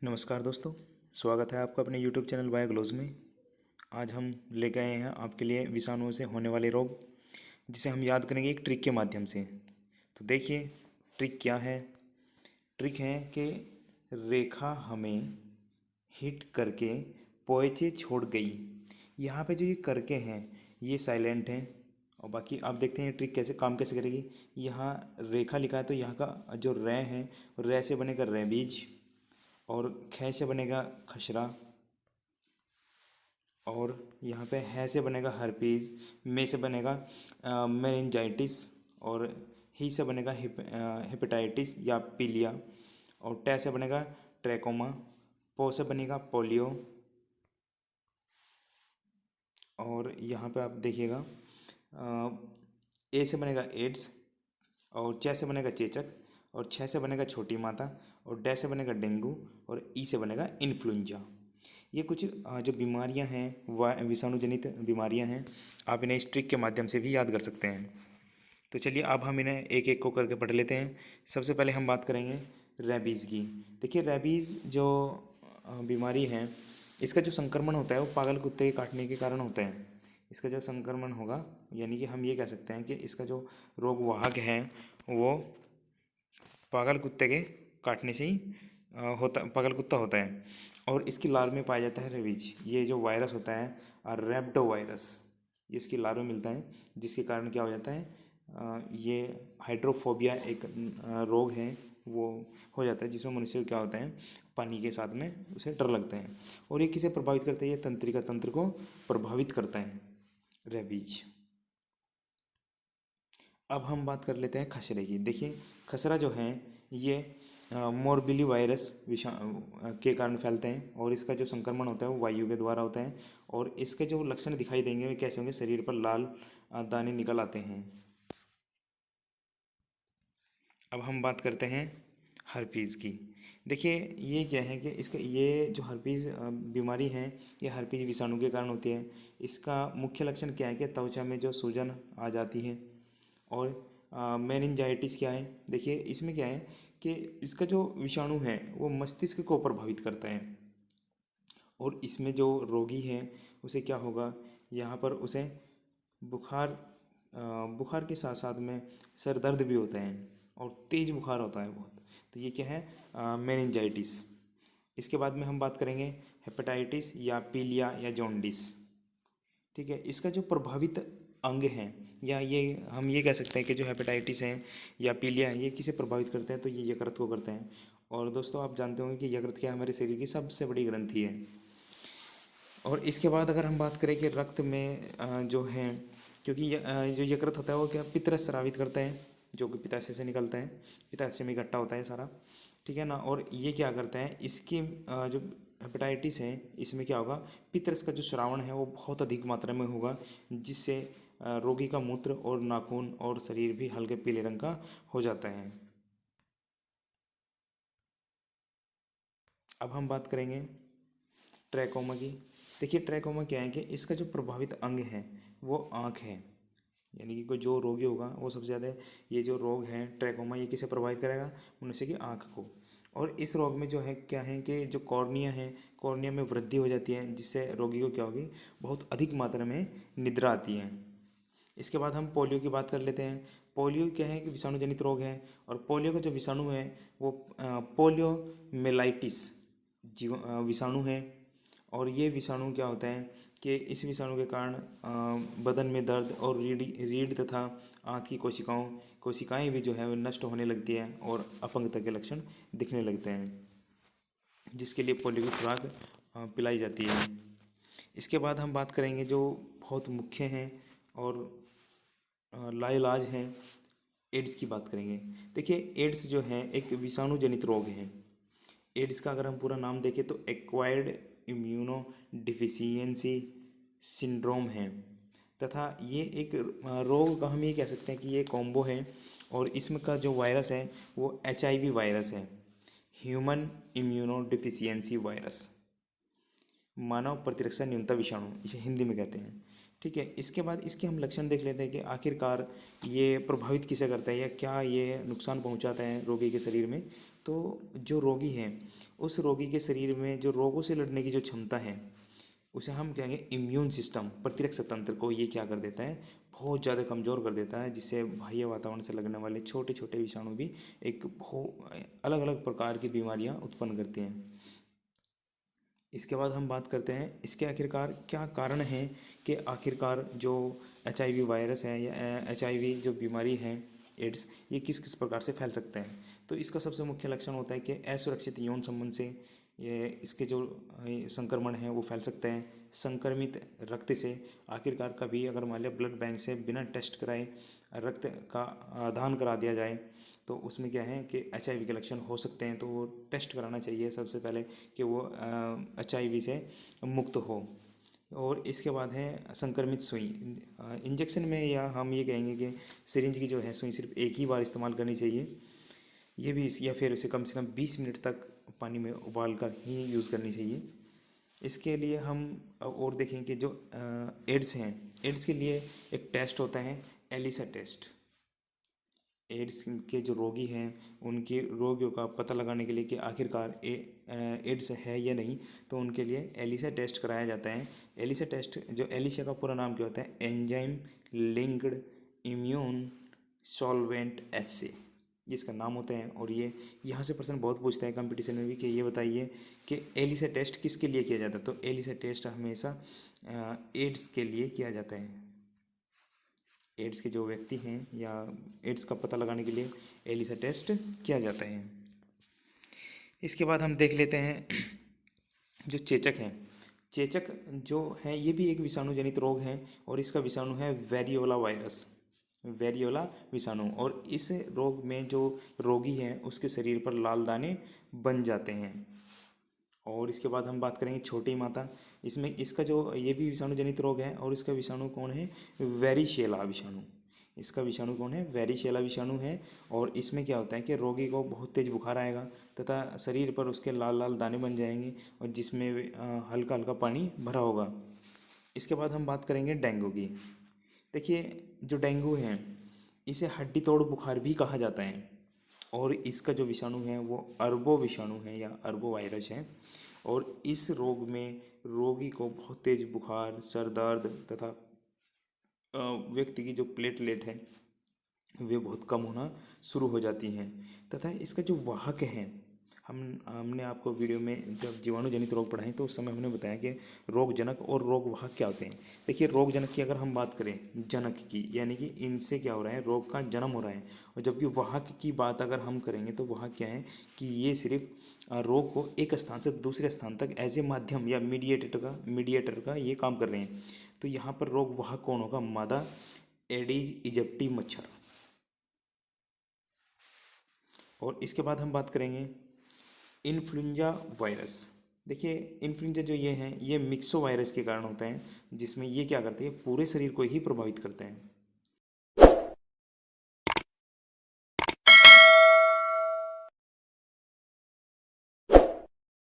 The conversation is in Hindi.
नमस्कार दोस्तों, स्वागत है आपका अपने YouTube चैनल बायोग्लोज में। आज हम लेकर आए हैं आपके लिए विषाणुओं से होने वाले रोग, जिसे हम याद करेंगे एक ट्रिक के माध्यम से। तो देखिए ट्रिक क्या है। ट्रिक है कि रेखा हमें हिट करके पोएचे छोड़ गई। यहाँ पे जो ये करके हैं ये साइलेंट हैं, और बाकी आप देखते हैं ये ट्रिक कैसे काम कैसे करेगी। यहाँ रेखा लिखा है तो यहाँ का जो रे है, रे से बनेगा रेबीज, और ख से बनेगा खसरा, और यहाँ पे है से बनेगा हर्पीज़, में से बनेगा मेनिंजाइटिस, और ही से बनेगा हेपेटाइटिस या पीलिया, और टे से बनेगा ट्रैकोमा, पो से बनेगा पोलियो, और यहाँ पे आप देखिएगा ए से बनेगा एड्स, और च से बनेगा चेचक, और छ से बनेगा छोटी माता, और डे से बनेगा डेंगू, और ई से बनेगा इन्फ्लुएंजा। ये कुछ जो बीमारियां हैं वह विषाणु जनित बीमारियां हैं। आप इन्हें इस ट्रिक के माध्यम से भी याद कर सकते हैं। तो चलिए अब हम इन्हें एक एक को करके पढ़ लेते हैं। सबसे पहले हम बात करेंगे रेबीज़ की। देखिए रेबीज़ जो बीमारी है, इसका जो संक्रमण होता है वो पागल कुत्ते के काटने के कारण होता है। इसका जो संक्रमण होगा, यानी कि हम ये कह सकते हैं कि इसका जो रोग वाहक है वो पागल कुत्ते के काटने से ही पागल कुत्ता होता है। और इसकी लार्व में पाया जाता है रेबीज। ये जो वायरस होता है रेप्टो वायरस, ये इसकी लार्व में मिलता है, जिसके कारण क्या हो जाता है, ये हाइड्रोफोबिया एक रोग है वो हो जाता है, जिसमें मनुष्य को क्या होता है, पानी के साथ में उसे डर लगता है। और ये किसे प्रभावित करता है, ये तंत्रिका तंत्र को प्रभावित करता है रेबीज। अब हम बात कर लेते हैं खसरे की। देखिए खसरा जो है ये मोरबिली वायरस के कारण फैलते हैं, और इसका जो संक्रमण होता है वो वायु के द्वारा होता है। और इसके जो लक्षण दिखाई देंगे वे कैसे होंगे, शरीर पर लाल दाने निकल आते हैं। अब हम बात करते हैं हर्पीज़ की। देखिए ये क्या है कि इसका ये जो हर्पीज़ बीमारी है ये हर्पीज़ विषाणु के कारण होती है। इसका मुख्य लक्षण क्या है कि त्वचा में जो सूजन आ जाती है। और मेनिंजाइटिस क्या है, देखिए इसमें क्या है कि इसका जो विषाणु है वो मस्तिष्क को प्रभावित करता है। और इसमें जो रोगी है उसे क्या होगा, यहाँ पर उसे बुखार बुखार के साथ साथ में सर दर्द भी होता है, और तेज़ बुखार होता है बहुत। तो ये क्या है, मेनिंजाइटिस। इसके बाद में हम बात करेंगे हेपेटाइटिस या पीलिया या जॉन्डिस। ठीक है, इसका जो प्रभावित अंग हैं, या ये हम ये कह सकते हैं कि जो हेपेटाइटिस है या पीलिया है ये किसे प्रभावित करते हैं, तो ये यकृत को करते हैं। और दोस्तों आप जानते होंगे कि यकृत क्या हमारे शरीर की सबसे बड़ी ग्रंथि है। और इसके बाद अगर हम बात करें कि रक्त में जो है, क्योंकि जो यकृत होता है वो क्या पित्तरस स्रावित करता है, जो कि पित्ताशय से निकलता है, पित्ताशय में इकट्ठा होता है सारा, ठीक है ना। और ये क्या करता है, इसकी जो हेपेटाइटिस है इसमें क्या होगा, पित्तरस का जो श्रावण है वो बहुत अधिक मात्रा में होगा, जिससे रोगी का मूत्र और नाखून और शरीर भी हल्के पीले रंग का हो जाता है। अब हम बात करेंगे ट्रैकोमा की। देखिए ट्रैकोमा क्या है कि इसका जो प्रभावित अंग है वो आँख है, यानी कि कोई जो रोगी होगा वो सबसे ज़्यादा ये जो रोग है ट्रैकोमा ये किसे प्रभावित करेगा, मनुष्य की आँख को। और इस रोग में जो है क्या है कि जो कॉर्निया है, कॉर्निया में वृद्धि हो जाती है, जिससे रोगी को क्या होगी, बहुत अधिक मात्रा में निद्रा आती है। इसके बाद हम पोलियो की बात कर लेते हैं। पोलियो क्या है कि विषाणु जनित रोग है, और पोलियो का जो विषाणु है वो पोलियो मेलाइटिस विषाणु है। और ये विषाणु क्या होता है कि इस विषाणु के कारण बदन में दर्द और रीढ़ तथा आंत की कोशिकाएं भी जो है वो नष्ट होने लगती है, और अपंगता के लक्षण दिखने लगते हैं, जिसके लिए पोलियो की खुराक पिलाई जाती है। इसके बाद हम बात करेंगे जो बहुत मुख्य हैं और लाइलाज हैं, एड्स की बात करेंगे। देखिए एड्स जो है एक विषाणु जनित रोग है। एड्स का अगर हम पूरा नाम देखें तो एक्वायर्ड इम्यूनो डिफिशियंसी सिंड्रोम है, तथा ये एक रोग का हम ये कह सकते हैं कि ये कॉम्बो है। और इसमें का जो वायरस है वो HIV वायरस है, ह्यूमन इम्यूनो डिफिशियंसी वायरस, मानव प्रतिरक्षा न्यूनता विषाणु इसे हिंदी में कहते हैं। ठीक है, इसके बाद इसके हम लक्षण देख लेते हैं कि आखिरकार ये प्रभावित किसे करता है या क्या ये नुकसान पहुंचाता है रोगी के शरीर में। तो जो रोगी है उस रोगी के शरीर में जो रोगों से लड़ने की जो क्षमता है उसे हम कहेंगे इम्यून सिस्टम, प्रतिरक्षा तंत्र को ये क्या कर देता है, बहुत ज़्यादा कमज़ोर कर देता है, जिससे बाह्य वातावरण से लगने वाले छोटे छोटे विषाणु भी एक बहुत अलग अलग प्रकार की बीमारियां उत्पन्न करते हैं। इसके बाद हम बात करते हैं इसके आखिरकार क्या कारण है कि आखिरकार जो HIV वायरस है या HIV जो बीमारी है एड्स, ये किस किस प्रकार से फैल सकते हैं। तो इसका सबसे मुख्य लक्षण होता है कि असुरक्षित यौन संबंध से ये इसके जो संक्रमण है वो फैल सकते हैं। संक्रमित रक्त से, आखिरकार कभी अगर मान लिया ब्लड बैंक से बिना टेस्ट कराए रक्त का दान करा दिया जाए तो उसमें क्या है कि HIV के लक्षण हो सकते हैं, तो वो टेस्ट कराना चाहिए सबसे पहले कि वो HIV से मुक्त हो। और इसके बाद है संक्रमित सुई, इंजेक्शन में या हम ये कहेंगे कि सिरिंज की जो है सुई सिर्फ एक ही बार इस्तेमाल करनी चाहिए, ये भी या फिर उसे कम से कम 20 मिनट तक पानी में उबाल कर ही यूज़ करनी चाहिए। इसके लिए हम और देखें कि जो एड्स हैं, एड्स के लिए एक टेस्ट होता है एलिसा टेस्ट। एड्स के जो रोगी हैं उनके रोगियों का पता लगाने के लिए कि आखिरकार एड्स है या नहीं, तो उनके लिए एलिसा टेस्ट कराया जाता है। एलिसा टेस्ट, जो एलिसा का पूरा नाम क्या होता है, एंजाइम लिंक्ड इम्यून सॉल्वेंट एसे, ये इसका नाम होता है। और ये यहाँ से प्रश्न बहुत पूछता है कंपटीशन में भी कि ये बताइए कि एलिसा टेस्ट किसके लिए किया जाता है। तो एलिसा टेस्ट हमेशा एड्स के लिए किया जाता है। एड्स के जो व्यक्ति हैं या एड्स का पता लगाने के लिए एलिसा टेस्ट किया जाता है। इसके बाद हम देख लेते हैं जो चेचक है। चेचक जो है ये भी एक विषाणु जनित रोग है और इसका विषाणु है वेरियोला वायरस, वेरियोला विषाणु। और इस रोग में जो रोगी है उसके शरीर पर लाल दाने बन जाते हैं। और इसके बाद हम बात करेंगे छोटी माता, इसमें इसका जो ये भी विषाणु जनित रोग है और इसका विषाणु कौन है, वेरिशेला विषाणु। इसका विषाणु कौन है, वेरिशेला विषाणु है। और इसमें क्या होता है कि रोगी को बहुत तेज बुखार आएगा तथा शरीर पर उसके लाल लाल दाने बन जाएंगे और जिसमें हल्का हल्का पानी भरा होगा। इसके बाद हम बात करेंगे डेंगू की। देखिए जो डेंगू है इसे हड्डी तोड़ बुखार भी कहा जाता है और इसका जो विषाणु है वो अरबो विषाणु है या अरबो वायरस है। और इस रोग में रोगी को बहुत तेज बुखार, सर दर्द तथा व्यक्ति की जो प्लेटलेट है वे बहुत कम होना शुरू हो जाती हैं। तथा इसका जो वाहक है, हमने आपको वीडियो में जब जीवाणु जनित रोग पढ़ाए तो उस समय हमने बताया कि रोग जनक और रोग वाहक क्या होते हैं। देखिए रोग जनक की अगर हम बात करें, जनक की यानी कि इनसे क्या हो रहा है, रोग का जन्म हो रहा है। और जबकि वाहक की बात अगर हम करेंगे तो वाहक क्या है कि ये सिर्फ रोग को एक स्थान से दूसरे स्थान तक एज ए माध्यम या मीडिएटर का ये काम कर रहे हैं। तो यहाँ पर रोग वाहक कौन होगा, मादा एडीज इजिप्टी मच्छर। और इसके बाद हम बात करेंगे इन्फ्लुएंजा वायरस। देखिए इन्फ्लुएंजा जो ये हैं ये मिक्सो वायरस के कारण होता है, जिसमें ये क्या करते हैं, पूरे शरीर को ही प्रभावित करते हैं।